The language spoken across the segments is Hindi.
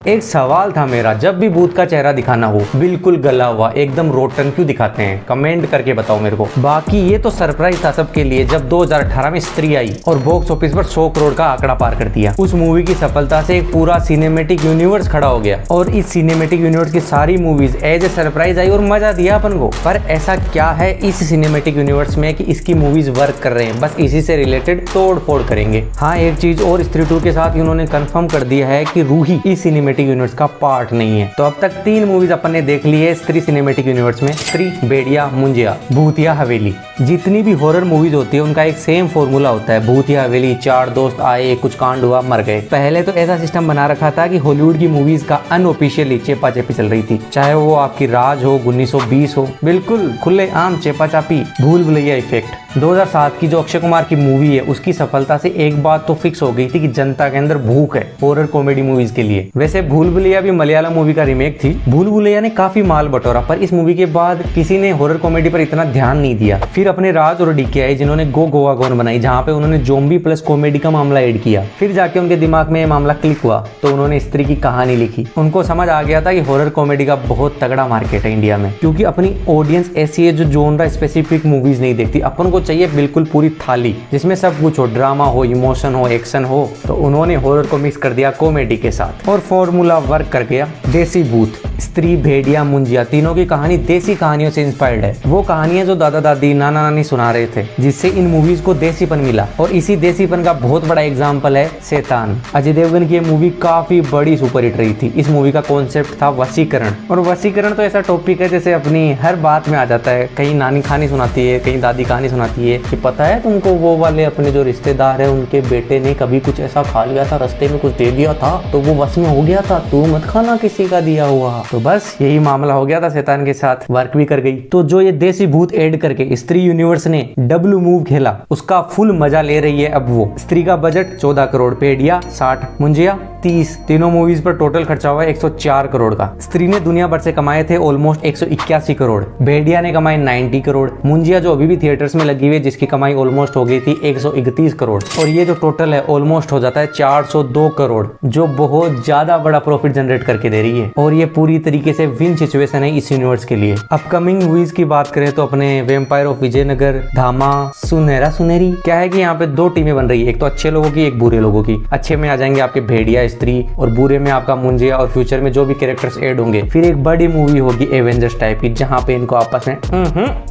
एक सवाल था मेरा, जब भी भूत का चेहरा दिखाना हो बिल्कुल गला हुआ एकदम रोटन क्यों दिखाते हैं? कमेंट करके बताओ मेरे को। बाकी ये तो सरप्राइज था सबके लिए जब 2018 में स्त्री आई और बॉक्स ऑफिस पर 100 करोड़ का आंकड़ा पार कर दिया। उस मूवी की सफलता से एक पूरा सिनेमेटिक यूनिवर्स खड़ा हो गया और इस सिनेमेटिक यूनिवर्स की सारी मूवीज एज ए सरप्राइज आई और मजा दिया अपन को। पर ऐसा क्या है इस सिनेमेटिक यूनिवर्स में कि इसकी मूवीज वर्क कर रहे हैं? बस इसी से रिलेटेड तोड़ फोड़ करेंगे। हाँ, एक चीज और, स्त्री 2 के साथ इन्होंने कंफर्म कर दिया है कि रूही इस सिनेमेटिक यूनिवर्स का पार्ट नहीं है। तो अब तक 3 मूवीज अपन ने देख ली है स्त्री सिनेमेटिक यूनिवर्स में, स्त्री, भेड़िया, मुंजिया, भूतिया हवेली। जितनी भी हॉरर मूवीज होती है उनका एक सेम फॉर्मूला होता है, भूतिया हवेली, 4 दोस्त आए, कुछ कांड हुआ, मर गए। पहले तो ऐसा सिस्टम बना रखा था कि हॉलीवुड की मूवीज का अनऑफिशियली चेपा चेपी चल रही थी, चाहे वो आपकी राज हो, 1920 हो, बिल्कुल खुले आम चेपा चापी, भूल भुलैया इफेक्ट। 2007 की जो अक्षय कुमार की मूवी है उसकी सफलता से एक बात तो फिक्स हो गई थी कि जनता के अंदर भूख है हॉरर कॉमेडी मूवीज के लिए। वैसे भूल भुलैया भी मलयालम मूवी का रीमेक थी। भूल भुलैया ने काफी माल बटोरा, पर इस मूवी के बाद किसी ने हॉरर कॉमेडी पर इतना ध्यान नहीं दिया। फिर अपने राज और डीके आए जिन्होंने गो गोवा गॉन बनाई, जहाँ पे उन्होंने ज़ॉम्बी प्लस कॉमेडी का मामला ऐड किया। फिर जाके उनके दिमाग में मामला क्लिक हुआ तो उन्होंने स्त्री की कहानी लिखी। उनको समझ आ गया था कि हॉरर कॉमेडी का बहुत तगड़ा मार्केट है इंडिया में, क्योंकि अपनी ऑडियंस ऐसी है जो जोनरा स्पेसिफिक मूवीज नहीं देखती। अपन को चाहिए बिल्कुल पूरी थाली जिसमें सब कुछ हो, ड्रामा हो, इमोशन हो, एक्शन हो। तो उन्होंने हॉरर को मिक्स कर दिया कॉमेडी के साथ और फॉर्मूला वर्क कर गया। देसी भूत, स्त्री, भेड़िया, मुंजिया, तीनों की कहानी देसी कहानियों से इंस्पायर्ड है। वो कहानियां जो दादा दादी, नाना नानी सुना रहे थे, जिससे इन मूवीज को देसीपन मिला। और इसी देसीपन का बहुत बड़ा एग्जाम्पल है शैतान। अजय देवगन की ये मूवी काफी बड़ी सुपरहिट रही थी। इस मूवी का कॉन्सेप्ट था वशीकरण, और वशीकरण तो ऐसा टॉपिक है जैसे अपनी हर बात में आ जाता है। कहीं नानी कहानी सुनाती है, कहीं दादी कहानी सुनाती है कि पता है तुमको वो वाले अपने जो रिश्तेदार है उनके बेटे ने कभी कुछ ऐसा खा लिया था, रास्ते में कुछ दे दिया था तो वो वश में हो गया था, तू मत खाना किसी का दिया हुआ। तो बस यही मामला हो गया था शैतान के साथ, वर्क भी कर गई। तो जो ये देसी भूत ऐड करके स्त्री यूनिवर्स ने डब्ल्यू मूव खेला उसका फुल मजा ले रही है अब वो। स्त्री का बजट 14 करोड़, भेड़िया 60, मुंजिया 30, तीनों मूवीज पर टोटल खर्चा हुआ 104 करोड़ का। स्त्री ने दुनिया भर से कमाए थे ऑलमोस्ट 181 करोड़, भेड़िया ने कमाए 90 करोड़, मुंजिया जो अभी भी थिएटर्स में लगी हुई है जिसकी कमाई ऑलमोस्ट हो गई थी 131 करोड़, और ये जो टोटल है ऑलमोस्ट हो जाता है 402 करोड़, जो बहुत ज्यादा बड़ा प्रॉफिट जनरेट करके दे रही है। और ये पूरी तरीके से विन सिचुएशन है इस यूनिवर्स के लिए। अपकमिंग मूवीज की बात करें तो अपने वेम्पायर ऑफ विजयनगर, धामा, सुनहरा सुनहरी, क्या है कि यहाँ पे 2 टीमें बन रही है, एक तो अच्छे लोगों की, एक बुरे लोगों की। अच्छे में आ जाएंगे आपके भेड़िया, स्त्री, और बुरे में आपका मुंजिया और फ्यूचर में जो भी कैरेक्टर्स ऐड होंगे। फिर एक बड़ी मूवी होगी एवेंजर्स टाइप की, जहाँ पे इनको आपस में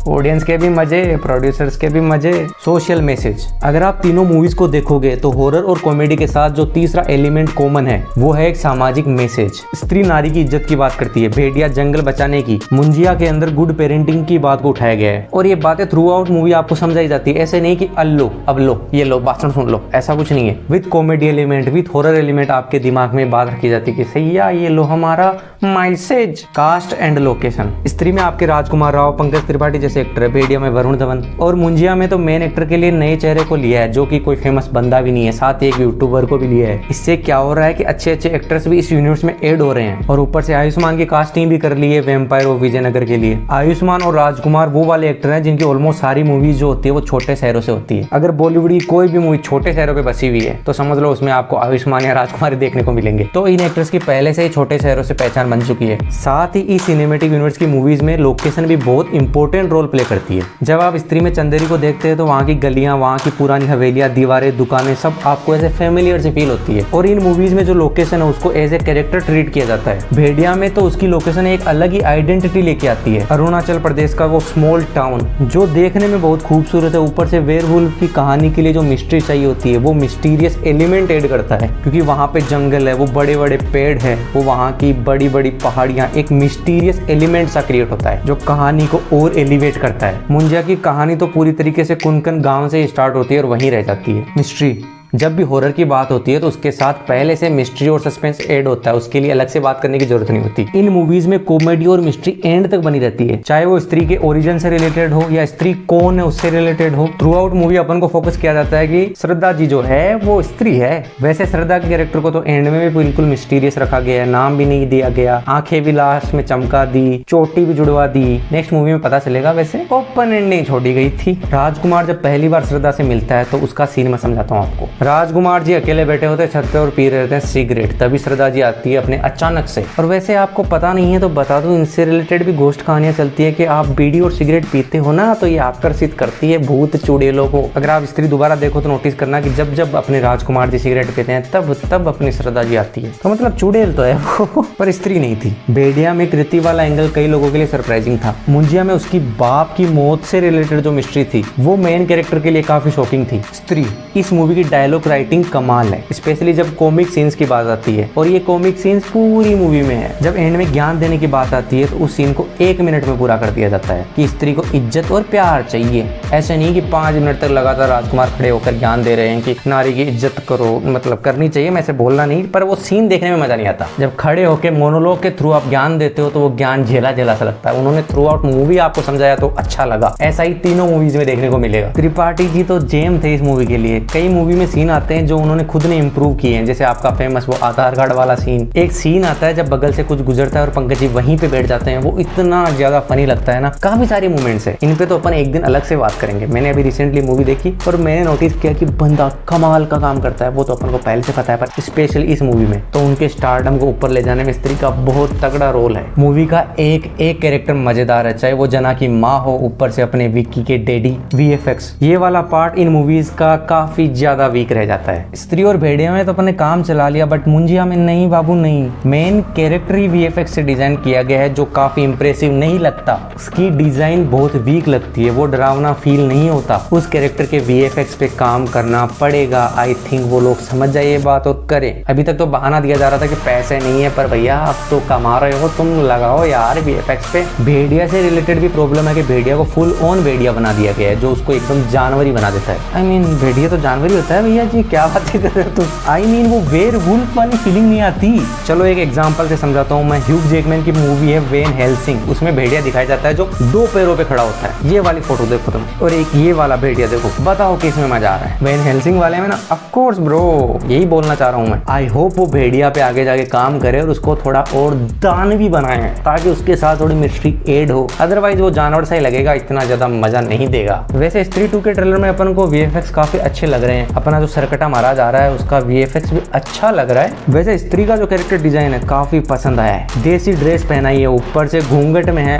ऑडियंस के भी मजे, प्रोड्यूसर्स के भी मजे, सोशल मैसेज। अगर आप तीनों मूवीज को देखोगे तो हॉरर और कॉमेडी के साथ जो तीसरा एलिमेंट कॉमन है वो है एक सामाजिक मैसेज। स्त्री नारी की इज्जत की बात करती है, भेड़िया जंगल बचाने की, मुंजिया के अंदर गुड पेरेंटिंग की बात को उठाया गया है। और ये बातें थ्रू आउट मूवी आपको समझाई जाती है, ऐसे नहीं कि अल्लो अब लो, ये लो, भाषण सुन लो, ऐसा कुछ नहीं है। With comedy element, with horror element आपके दिमाग में बात रखी जाती है कि सैया ये लो हमारा मैसेज। कास्ट एंड लोकेशन, स्त्री में आपके राजकुमार राव, पंकज त्रिपाठी जैसे एक्टर, भेड़िया में वरुण धवन, और मुंजिया में तो मेन एक्टर के लिए नए चेहरे को लिया है जो कि कोई फेमस बंदा भी नहीं है, साथ ही एक यूट्यूबर को भी लिया है। इससे क्या हो रहा है कि अच्छे अच्छे एक्टर्स भी इस यूनिवर्स में ऐड हो रहे हैं। और ऊपर से आयुष्मान की कास्टिंग भी कर ली है वेम्पायर ऑफ विजयनगर के लिए। आयुष्मान और राजकुमार वो वाले एक्टर हैं जिनकी ऑलमोस्ट सारी मूवीज जो होती है वो छोटे शहरों से होती है। अगर बॉलीवुड की कोई भी मूवी छोटे शहरों पे बसी हुई है तो समझ लो उसमें आपको आयुष्मान या राजकुमार देखने को मिलेंगे। तो इन एक्टर्स की पहले से ही छोटे शहरों से पहचान बन चुकी है। साथ ही इस सिनेमेटिक यूनिवर्स की मूवीज में लोकेशन भी बहुत इंपॉर्टेंट रोल प्ले करती है। जब आप स्त्री में चंदेरी को देखते हैं तो वहाँ की गलियां, वहाँ की पुरानी हवेलियां, दीवारें, दुकानें सब आपको ऐसे फेमिलियर से फील होती है। और इन मूवीज में जो लोकेशन है उसको एज ए कैरेक्टर ट्रीट किया जाता है। भेड़िया में तो उसकी लोकेशन एक अलग ही आइडेंटिटी लेके आती है, अरुणाचल प्रदेश का वो स्मॉल टाउन जो देखने में बहुत खूबसूरत है। ऊपर से वेयरवुल्फ की कहानी के लिए जो मिस्ट्री चाहिए होती है वो मिस्टीरियस एलिमेंट ऐड करता है, क्योंकि वहाँ पे जंगल है, वो बड़े बड़े पेड़ है, वो वहाँ की बड़ी बड़ी पहाड़ियाँ, एक मिस्टीरियस एलिमेंट सा क्रिएट होता है जो कहानी को और एलिवेट करता है। मुंजिया की कहानी तो पूरी तरीके से कुनकन गांव से स्टार्ट होती है और वहीं रह जाती है। मिस्ट्री, जब भी हॉरर की बात होती है तो उसके साथ पहले से मिस्ट्री और सस्पेंस ऐड होता है, उसके लिए अलग से बात करने की जरूरत नहीं होती। इन मूवीज में कॉमेडी और मिस्ट्री एंड तक बनी रहती है, चाहे वो स्त्री के ओरिजिन से रिलेटेड हो या स्त्री कौन है उससे रिलेटेड हो। थ्रू आउट मूवी अपन को फोकस किया जाता है कि श्रद्धा जी जो है वो स्त्री है। वैसे श्रद्धा के कैरेक्टर को तो एंड में भी बिल्कुल मिस्टीरियस रखा गया है, नाम भी नहीं दिया गया, आंखें भी लास्ट में चमका दी, चोटी भी जुड़वा दी। नेक्स्ट मूवी में पता चलेगा, वैसे ओपन एंडिंग छोड़ी गई थी। राजकुमार जब पहली बार श्रद्धा से मिलता है तो उसका सीन मैं समझाता हूँ आपको। राजकुमार जी अकेले बैठे होते छत पे और पी रहे थे सिगरेट, तभी श्रद्धा जी आती है अपने अचानक से। और वैसे आपको पता नहीं है तो बता दूं, इनसे रिलेटेड भी घोस्ट कहानियां चलती है कि आप बीड़ी और सिगरेट पीते हो ना तो ये आकर्षित करती है भूत चुड़ैलों को। अगर आप स्त्री दोबारा देखो तो नोटिस करना कि जब जब अपने राजकुमार जी सिगरेट पीते हैं तब तब अपनी श्रद्धा जी आती है। तो मतलब चुड़ैल तो है वो पर स्त्री नहीं थी। भेड़िया में कृति वाला एंगल कई लोगों के लिए सरप्राइजिंग था। मुंजिया में उसकी बाप की मौत से रिलेटेड जो मिस्ट्री थी वो मेन कैरेक्टर के लिए काफी शॉकिंग थी। स्त्री इस मूवी की डायलॉग राइटिंग कमाल है, स्पेशली जब कॉमिक सीन्स की बात आती है, और ये कॉमिक सीन्स पूरी मूवी में है। जब एंड में ज्ञान देने की बात आती है तो उस सीन को 1 मिनट में पूरा कर दिया जाता है कि स्त्री को इज्जत और प्यार चाहिए। ऐसे नहीं कि 5 मिनट तक लगातार राजकुमार खड़े होकर ज्ञान दे रहे हैं कि नारी की इज्जत करो, मतलब करनी चाहिए, मैं ऐसे बोलना नहीं, पर वो सीन देखने में मजा नहीं आता। जब खड़े होकर मोनोलॉग के थ्रू आप ज्ञान देते हो तो वो ज्ञान झेला झेला सा लगता है। उन्होंने थ्रू आउट मूवी आपको समझाया तो अच्छा लगा। ऐसा ही तीनों मूवीज में देखने को मिलेगा। त्रिपाठी जी तो जेम थे इस मूवी के लिए। कई मूवी में सीन आते हैं जो उन्होंने खुद ने इम्प्रूव किए हैं, जैसे आपका फेमस वो आधार कार्ड वाला सीन। एक सीन आता है जब बगल से कुछ गुजरता है और पंकज जी वहीं पे बैठ जाते हैं, वो इतना ज्यादा फनी लगता है ना। काफी सारे मूवमेंट्स है, इन पे तो अपन एक दिन अलग से बात करेंगे। मैंने अभी रिसेंटली मूवी देखी और मैंने नोटिस किया कि बंदा कमाल का काम करता है। वो तो अपन को पहले से पता है, पर स्पेशली इस मूवी में तो उनके स्टारडम को ऊपर ले जाने में स्त्री का बहुत तगड़ा रोल है। मूवी का एक एक कैरेक्टर मजेदार है, चाहे वो जना की माँ हो, ऊपर से अपने विक्की के डैडी। वीएफएक्स ये वाला पार्ट इन मूवीज का काफी ज्यादा वीक रह जाता है। स्त्री और भेड़िया में तो अपने काम चला लिया, बट मुंजिया में नहीं बाबू नहीं। मेन कैरेक्टर ही वीएफएक्स से डिजाइन किया गया है जो काफी इंप्रेसिव नहीं लगता। उसकी डिजाइन बहुत वीक लगती है, वो डरावना फील नहीं होता। उस कैरेक्टर के वीएफएक्स पे काम करना पड़ेगा। आई थिंक वो लोग समझ जाए ये बात और करें। अभी तक तो बहाना दिया जा रहा था कि पैसे नहीं है, पर भैया अब तो कमा रहे हो, तुम लगाओ यार वीएफएक्स पे। भेड़िया से रिलेटेड भी प्रॉब्लम है कि भेड़िया को फुल ऑन भेड़िया बना दिया गया है जो उसको एकदम जानवर ही बना देता है। आई मीन भेड़िया तो जानवर ही होता है भैया जी, क्या बात कर रहे हो तुम। आई मीन वो वेयरवुल्फ वाली फीलिंग नहीं आती। चलो एक एग्जांपल से समझाता हूँ मैं। ह्यूग जैकमैन की मूवी है वेन हेल्सिंग, उसमें भेड़िया दिखाया जाता है जो 2 पैरों पे खड़ा होता है। ये वाली फोटो देखो तुम, और एक ये वाला भेड़िया देखो, बताओ किस में मजा आ रहा है। वेन हेल्सिंग वाले में ना ऑफ कोर्स ब्रो, यही बोलना चाह रहा हूँ मैं। आई होप वो भेड़िया पे आगे जाके काम करे और उसको थोड़ा और दानवी बनाए ताकि उसके साथ थोड़ी मिस्ट्री एड हो, अदरवाइज वो जानवर सा ही लगेगा, इतना ज्यादा मजा नहीं देगा। वैसे स्त्री 2 के ट्रेलर में अपन को वीएफएक्स काफी अच्छे लग रहे हैं। अपना जो सरकटा महाराज आ रहा है उसका वीएफएक्स भी अच्छा लग रहा है। वैसे स्त्री का जो कैरेक्टर डिजाइन है काफी पसंद आया है। देसी ड्रेस पहनाई है, ऊपर से घूंघट में है।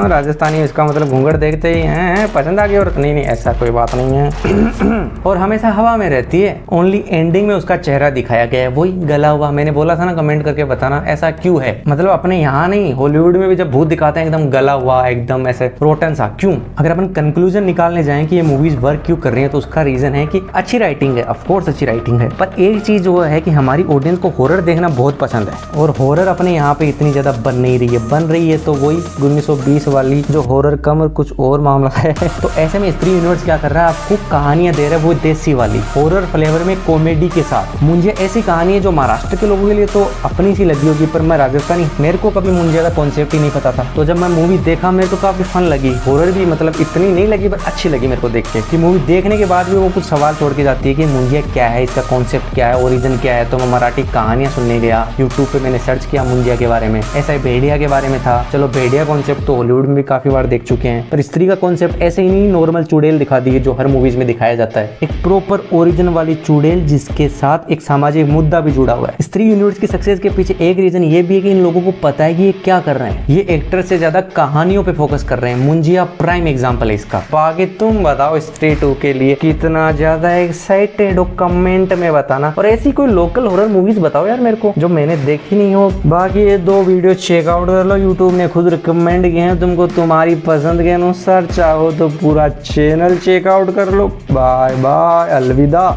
राजस्थानी, इसका मतलब घूंघट देखते ही हैं पसंद आ गई। और नहीं ऐसा कोई बात नहीं है और हमेशा हवा में रहती है। ओनली एंडिंग में उसका चेहरा दिखाया गया है, वही गला हुआ। मैंने बोला था ना, कमेंट करके बताना ऐसा क्यों है। मतलब अपने यहाँ नहीं, हॉलीवुड में भी जब भूत दिखाते हैं एकदम गला हुआ, एकदम ऐसे रोटन सा, क्यों? अगर अपन कंक्लूजन निकालने जाएं कि ये मूवीज वर्क क्यों कर रही है तो उसका रीजन है कि अच्छी राइटिंग है। ऑफ कोर्स अच्छी राइटिंग है, पर एक चीज वो है कि हमारी ऑडियंस को हॉरर देखना बहुत पसंद है और हॉरर अपने यहाँ पे इतनी ज्यादा बन नहीं रही है। बन रही है तो वही 1920 वाली जो हॉरर कम और कुछ और मामला है। तो ऐसे में स्त्री यूनिवर्स क्या कर रहा है, आपको कहानियां दे रहा है वो देसी वाली हॉरर फ्लेवर में कॉमेडी के साथ। मुझे ऐसी कहानी है जो महाराष्ट्र के लोगों के लिए तो अपनी सी लगी होगी, पर मैं राजस्थानी, मेरे को कभी मुंजिया का कॉन्सेप्ट ही नहीं पता था। तो जब मैं मूवी देखा मेरे को काफी फन लगी। हॉरर भी मतलब इतनी नहीं लगी पर अच्छी लगी मेरे को देख के। कि मूवी देखने के बाद भी वो कुछ सवाल छोड़ के जाती है कि मुंजिया क्या है, इसका कॉन्सेप्ट क्या है, ओरिजिन क्या है। तो मैं मराठी कहानियां सुनने गया, यूट्यूब पे मैंने सर्च किया मुंजिया के बारे में। ऐसा ही भेड़िया के बारे में था। चलो भेड़िया कॉन्सेप्ट तो हॉलीवुड में भी काफी बार देख चुके हैं, पर स्त्री का कॉन्सेप्ट ऐसे ही नहीं नॉर्मल चुड़ैल दिखा दी है जो हर मूवीज में दिखाया जाता है। एक प्रॉपर ओरिजिन वाली चुड़ैल जिसके साथ एक सामाजिक मुद्दा भी जुड़ा हुआ है। स्त्री यूनिवर्स की सक्सेस के पीछे एक रीजन ये भी है कि इन लोगों को पता है कि ये क्या कर रहे हैं। ये एक्टर से ज्यादा कहानियों पे फोकस कर रहे हैं। मुंजिया प्राइम एग्जांपल है इसका। बाकी तुम बताओ स्त्री 2 के लिए कितना ज्यादा एक्साइटेड हो, कमेंट में बताना। और ऐसी कोई लोकल हॉरर मूवीज बताओ यार मेरे को जो मैंने देखी नहीं हो। बाकी ये 2 वीडियो चेकआउट कर लो, यूट्यूब ने खुद रिकमेंड किए हैं तुमको, तुम्हारी पसंद के अनुसार। चाहो तो पूरा चैनल चेकआउट कर लो। बाय बाय, अलविदा।